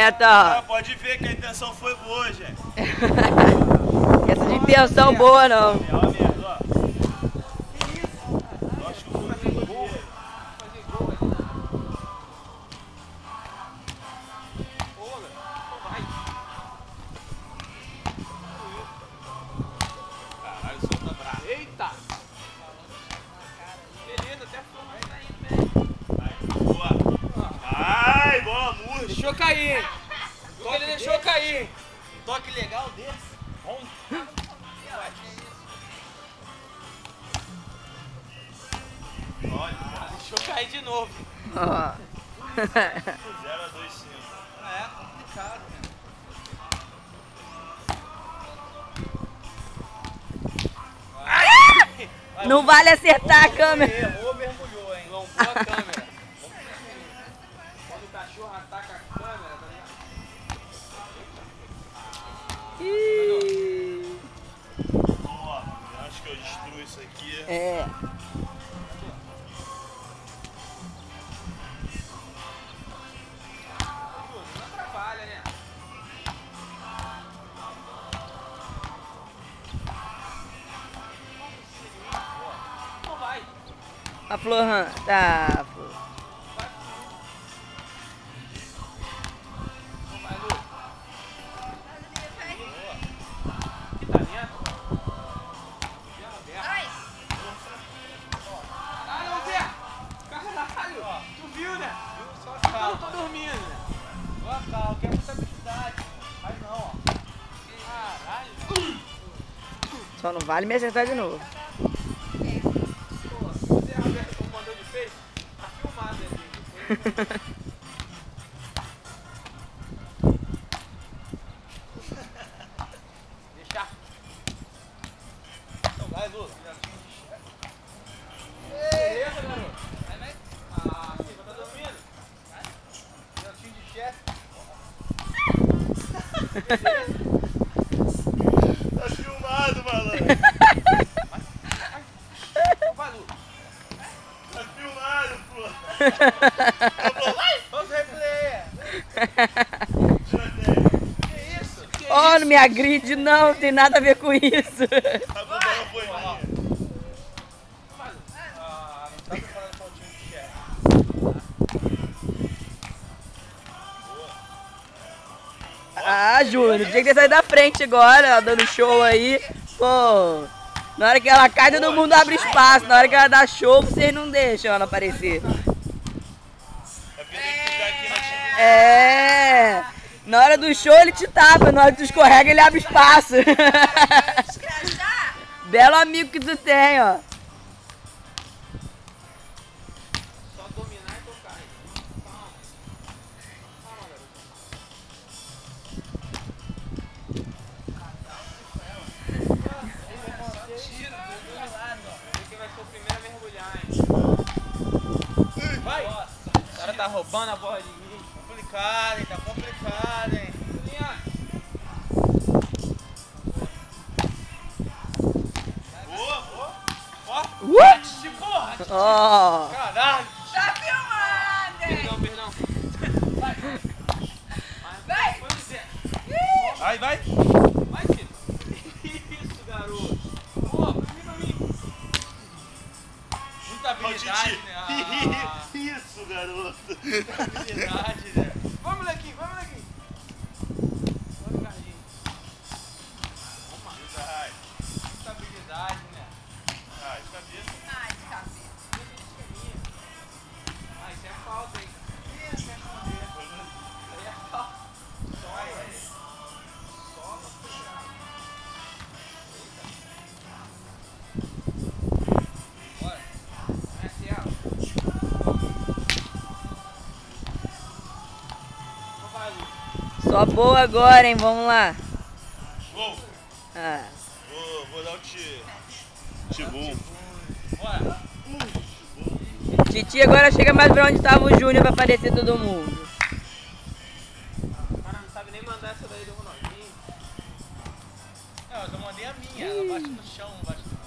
Alerta, Ah, pode ver que a intenção foi boa, gente. Essa de intenção boa, não. Olha a merda, ó. Que isso? Eu acho que o fazer gol. Fazer gol ali. Olha, vai. Caralho, o som tá bravo. Eita! Beleza, até foi. Vai, boa. Ai, bola murcha. Deixou cair, hein? Ele deixou cair. Um toque legal desse. Bom. Olha, Deixou cair de novo. 0-2 sim. É complicado, né? Não vale acertar a câmera. Errou, mergulhou, hein? Lombou a câmera. Quando o cachorro ataca a câmera, tá ligado? Ih, Ó, eu acho que eu destruo isso aqui. É. Não atrapalha, né? Não vai. A Florhan. Tá, Flor. Não vai, Lu. Que tá dentro? Ah, não, Zé! Caralho! Tu viu, né? Só a cal. Eu não tô dormindo, né? Só a cal, que é muita habilidade. Mas não, ó. Caralho! Só não vale me acertar de novo. Pô, você Roberto mandou de peixe? Tá filmado ali. Deixar. Então vai, Lula. Beleza, garoto? Vai. Ah, Silva, tá dormindo? Garotinho de chefe. Tá filmado, malandro. Vai, Lu. Tá filmado, pô. Vamos replay. Que isso? Que Oh, não me agride não, tem nada a ver com isso. A culpa não foi minha. Vai, Lu. Ah, não tá preparado pra o time de chefe. Ah, Júnior, tinha que ter saído da frente agora, ela dando show aí. Pô, na hora que ela cai, todo mundo abre espaço. Na hora que ela dá show, vocês não deixam ela aparecer. É porque tem que ficar aqui na time. É, na hora do show ele te tapa, na hora que tu escorrega ele abre espaço. Belo amigo que tu tem, ó. Só dominar e tocar. Calma. Calma, garoto. Tiro, do lado, ó. Esse vai ser o primeiro a mergulhar, hein? Vai! Nossa, o cara tá roubando a bola de mim. Complicado, hein? Tá complicado, hein? Boa, boa. De porra! Ó. Caralho! Tá filmando, hein? Perdão. Vai! Vai! Vamos ver. Vai, vai. Vai, filho! Isso, garoto! Pô, pra mim! Muita Ó, habilidade, Titi. né? Isso, garoto. Habilidade, né? Vamos, molequinho, vamos, molequinho! Vamos, Carlinhos! Ai, Muita habilidade, né? ai, de cabeça. Ai, de cabeça. Ah, isso é falta, hein? Isso é falta. Aí é falta. Só aí. Só pra pegar. Bora. Mete ela. Então vai, Lu. Só boa agora, hein? Vamos lá. Gol. Ah. Vou dar o tibum. Bora. Titi agora chega mais pra onde tava o Júnior pra aparecer todo mundo. O cara não sabe nem mandar essa daí do Ronaldinho. Não, eu mandei a minha. Ela bate no chão, não bate no